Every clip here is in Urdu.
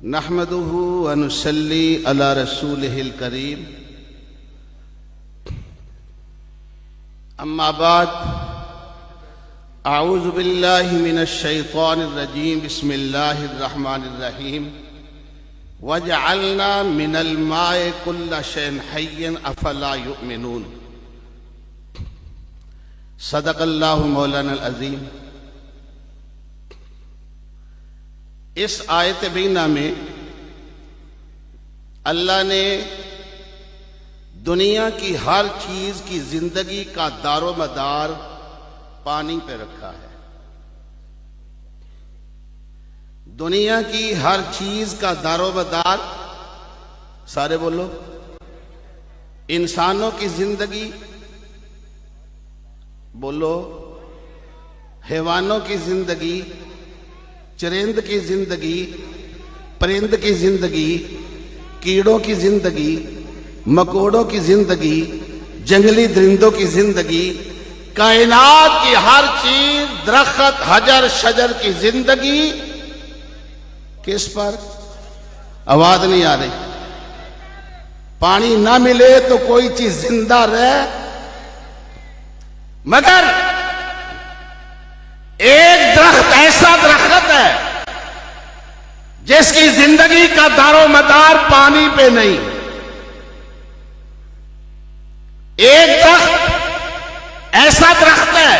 نحمده ونصلي على رسوله الكريم اما بعد اعوذ بالله من الشيطان الرجيم بسم الله الرحمن الرحيم وجعلنا من الماء كل شيء حي افلا يؤمنون صدق اللہ مولانا العظیم۔ اس آیت بینہ میں اللہ نے دنیا کی ہر چیز کی زندگی کا دار و مدار پانی پہ رکھا ہے۔ دنیا کی ہر چیز کا دار و مدار، سارے بولو، انسانوں کی زندگی، بولو، حیوانوں کی زندگی، چرند کی زندگی، پرند کی زندگی، کیڑوں کی زندگی، مکوڑوں کی زندگی، جنگلی درندوں کی زندگی، کائنات کی ہر چیز، درخت، حجر، شجر کی زندگی کس پر؟ آواز نہیں آ رہی۔ پانی نہ ملے تو کوئی چیز زندہ رہے، مگر ایک درخت ایسا درخت ہے جس کی زندگی کا دار و مدار پانی پہ نہیں۔ ایک درخت ایسا درخت ہے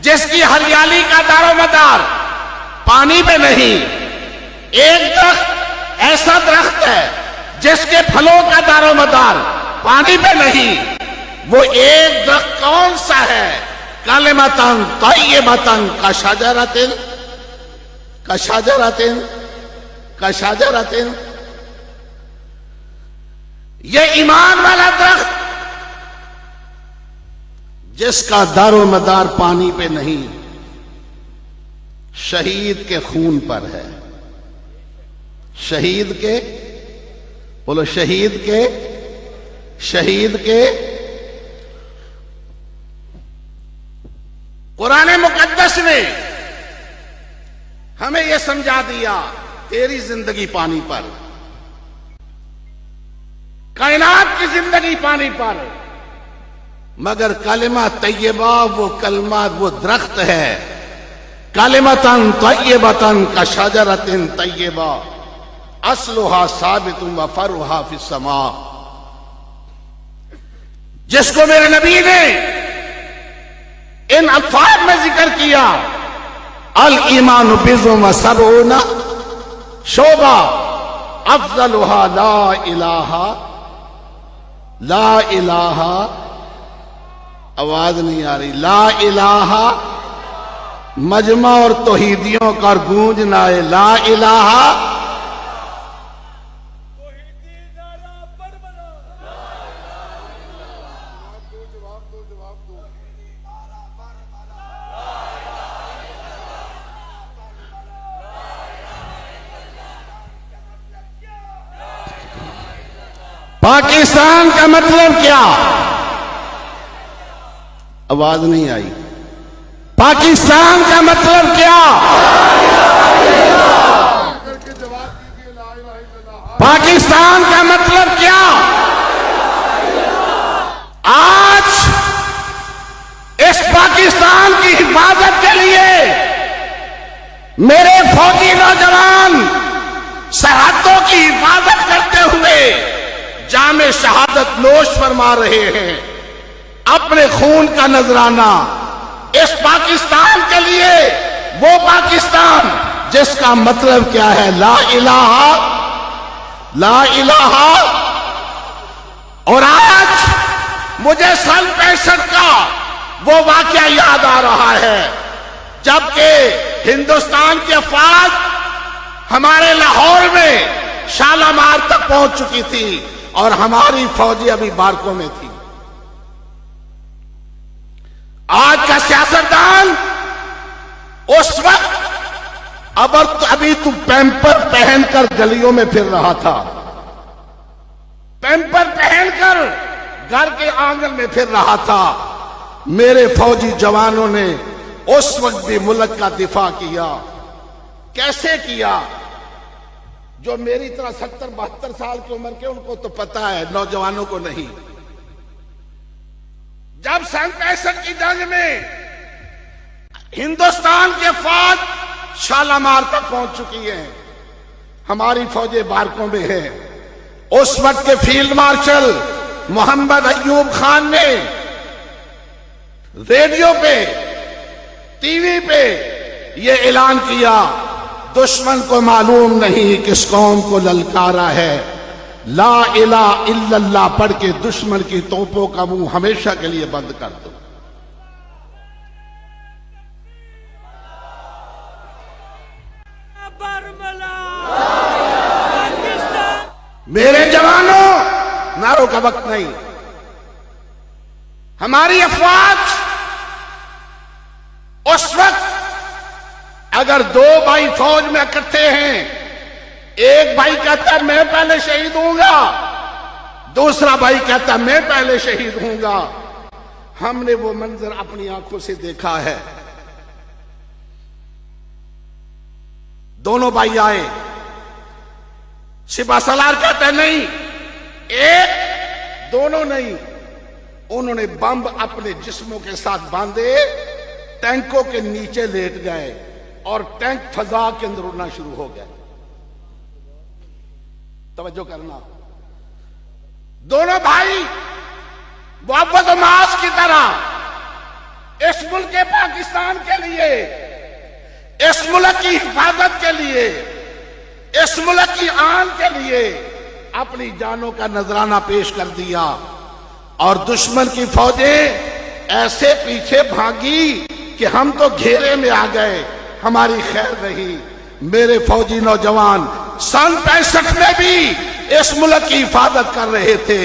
جس کی ہریالی کا دار و مدار پانی پہ نہیں۔ ایک درخت ایسا درخت ہے جس کے پھلوں کا دار و مدار پانی پہ نہیں۔ وہ ایک درخت کون سا ہے؟ کلمۃ طیبۃ کشجرۃ، یہ ایمان والا درخت جس کا دار و مدار پانی پہ نہیں، شہید کے خون پر ہے۔ شہید کے، بولو، شہید کے قرآن مقدس نے ہمیں یہ سمجھا دیا، تیری زندگی پانی پر، کائنات کی زندگی پانی پر، مگر کلمہ طیبہ، وہ کلمہ، وہ درخت ہے، کلمۃ طیبۃ کشجرۃ طیبہ اصلھا ثابت وفرعھا فی السماء، جس کو میرے نبی نے ان الفاظ میں ذکر کیا، الایمان بضع وسبعون شعبہ افضلھا لا الہ، آواز نہیں آ رہی، لا الہ، مجمع اور توحیدیوں کا گونجنا ہے، لا الہ۔ پاکستان کا مطلب کیا؟ آواز نہیں آئی۔ پاکستان کا مطلب کیا؟ پاکستان کا مطلب کیا؟ آج اس پاکستان کی حفاظت کے لیے میرے فوجی نوجوان سرحدوں کی حفاظت کرتے ہوئے جام شہادت نوش فرما رہے ہیں، اپنے خون کا نذرانہ اس پاکستان کے لیے، وہ پاکستان جس کا مطلب کیا ہے؟ لا الہ، لا الہ۔ اور آج مجھے سن 65 کا وہ واقعہ یاد آ رہا ہے جبکہ ہندوستان کی افواج ہمارے لاہور میں شالامار تک پہنچ چکی تھی اور ہماری فوجی ابھی بارکوں میں تھی۔ آج کا سیاستدان اس وقت ابھی تو پیمپر پہن کر گلیوں میں پھر رہا تھا، پیمپر پہن کر گھر کے آنگن میں پھر رہا تھا۔ میرے فوجی جوانوں نے اس وقت بھی ملک کا دفاع کیا۔ کیسے کیا؟ جو میری طرح 70-72 سال کی عمر کے ان کو تو پتا ہے، نوجوانوں کو نہیں۔ جب سن 65 کی جنگ میں ہندوستان کے فوج شالامار تک پہنچ چکی ہے، ہماری فوجیں بارکوں میں ہیں، اس وقت کے فیلڈ مارشل محمد ایوب خان نے ریڈیو پہ، ٹی وی پہ یہ اعلان کیا، دشمن کو معلوم نہیں کس قوم کو للکارا ہے، لا الہ الا اللہ پڑھ کے دشمن کی توپوں کا منہ ہمیشہ کے لیے بند کر دو۔ میرے جوانوں، نعروں کا وقت نہیں، ہماری افواج اس وقت اگر 2 بھائی فوج میں اکٹھے ہیں، ایک بھائی کہتا ہے میں پہلے شہید ہوں گا، دوسرا بھائی کہتا ہے میں پہلے شہید ہوں گا، ہم نے وہ منظر اپنی آنکھوں سے دیکھا ہے۔ دونوں بھائی آئے، سپہ سالار کہتا ہے نہیں، ایک دونوں نہیں، انہوں نے بم اپنے جسموں کے ساتھ باندھے، ٹینکوں کے نیچے لیٹ گئے اور ٹینک فضا کے اندر اڑنا شروع ہو گیا۔ توجہ کرنا، دونوں بھائی محبت و معاذ کی طرح اس ملک پاکستان کے لیے، اس ملک کی حفاظت کے لیے، اس ملک کی آن کے لیے اپنی جانوں کا نذرانہ پیش کر دیا، اور دشمن کی فوجیں ایسے پیچھے بھاگی کہ ہم تو گھیرے میں آ گئے، ہماری خیر رہی۔ میرے فوجی نوجوان سن 65 میں بھی اس ملک کی حفاظت کر رہے تھے،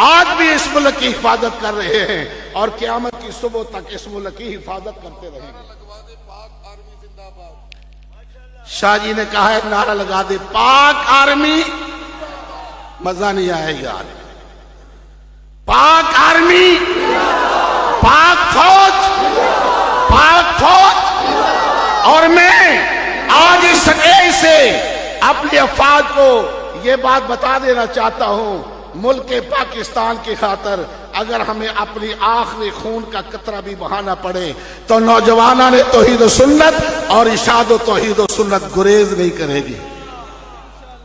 آج بھی اس ملک کی حفاظت کر رہے ہیں، اور قیامت کی صبح تک اس ملک کی حفاظت کرتے رہیں گے۔ شاہ جی نے کہا ہے نعرہ لگا دے پاک آرمی، مزہ نہیں آئے یار، پاک آرمی، پاک فوج، پاک فوج۔ اور میں آج اس سٹیج سے اپنی افواج کو یہ بات بتا دینا چاہتا ہوں، ملک پاکستان کی خاطر اگر ہمیں اپنی آخری خون کا قطرہ بھی بہانا پڑے تو نوجوانوں نے توحید و سنت اور ارشاد و توحید و سنت گریز نہیں کرے گی،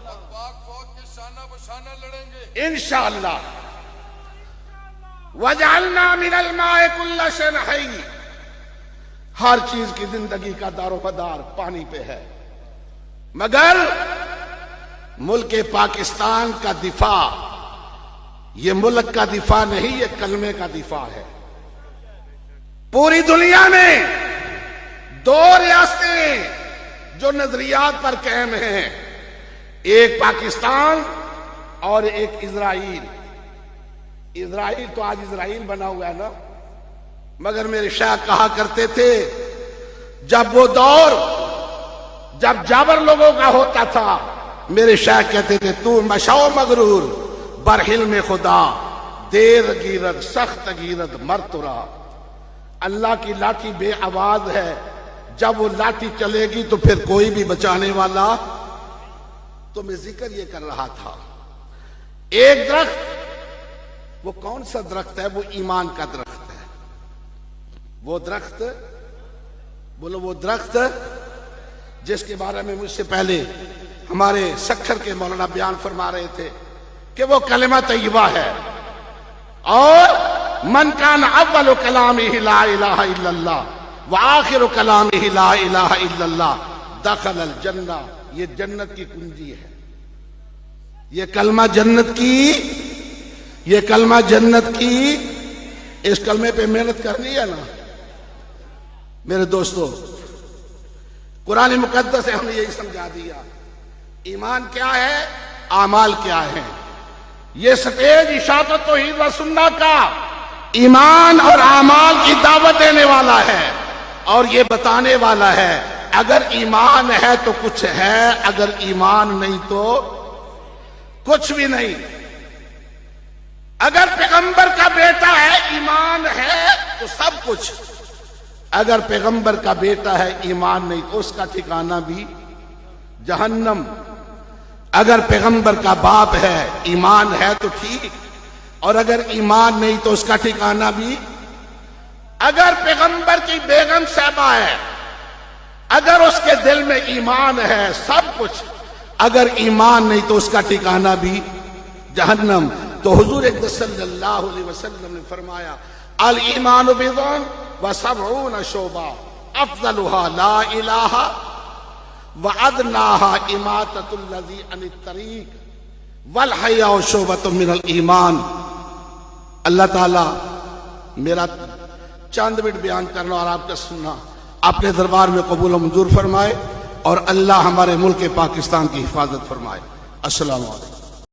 پاک فوج کے شانہ بشانہ لڑیں گے انشاءاللہ۔ وَجَعَلْنَا مِنَ الْمَاءِ كُلَّ شَيْءٍ حَيٍّ، ہر چیز کی زندگی کا دار و مدار پانی پہ ہے، مگر ملک پاکستان کا دفاع یہ ملک کا دفاع نہیں، یہ کلمے کا دفاع ہے۔ پوری دنیا میں 2 ریاستیں جو نظریات پر قائم ہیں، ایک پاکستان اور ایک اسرائیل۔ اسرائیل تو آج اسرائیل بنا ہوا ہے نا، مگر میرے شاہ کہا کرتے تھے جب وہ دور جب جابر لوگوں کا ہوتا تھا، میرے شاہ کہتے تھے تو مشو مغرور برحل میں خدا، دیر گیرد سخت گیرد مرترا۔ اللہ کی لاٹھی بے آواز ہے، جب وہ لاٹھی چلے گی تو پھر کوئی بھی بچانے والا۔ تو میں ذکر یہ کر رہا تھا، ایک درخت، وہ کون سا درخت ہے؟ وہ ایمان کا درخت ہے۔ وہ درخت، بولو وہ درخت جس کے بارے میں مجھ سے پہلے ہمارے سکھر کے مولانا بیان فرما رہے تھے کہ وہ کلمہ طیبہ ہے، اور من کان اول کلامہ لا الہ الا اللہ وآخر کلامہ لا الہ الا اللہ دخل الجنہ۔ یہ جنت کی کنجی ہے، یہ کلمہ جنت کی، یہ کلمہ جنت کی۔ اس کلمے پہ محنت کرنی ہے نا میرے دوستو۔ قرآن مقدس سے ہم نے یہی سمجھا دیا ایمان کیا ہے، اعمال کیا ہے۔ یہ سٹیج اشاعت و توحید و سنت کا ایمان اور اعمال کی دعوت دینے والا ہے، اور یہ بتانے والا ہے اگر ایمان ہے تو کچھ ہے، اگر ایمان نہیں تو کچھ بھی نہیں۔ اگر پیغمبر کا بیٹا ہے ایمان ہے تو سب کچھ، اگر پیغمبر کا بیٹا ہے ایمان نہیں تو اس کا ٹھکانہ بھی جہنم۔ اگر پیغمبر کا باپ ہے ایمان ہے تو ٹھیک، اور اگر ایمان نہیں تو اس کا ٹھکانہ بھی، اگر پیغمبر کی بیگم صاحبہ ہے، اگر اس کے دل میں ایمان ہے سب کچھ، اگر ایمان نہیں تو اس کا ٹھکانہ بھی جہنم۔ تو حضور صلی اللہ علیہ وسلم نے فرمایا الایمان بضع وسبعون شعبہ افضلها لا الہ وادناها اماطۃ الذی عن الطریق والحیاء شعبۃ من الایمان۔ اللہ تعالی میرا چند منٹ بیان کرنا اور آپ کا سننا اپنے دربار میں قبول و منظور فرمائے، اور اللہ ہمارے ملک پاکستان کی حفاظت فرمائے۔ السلام علیکم۔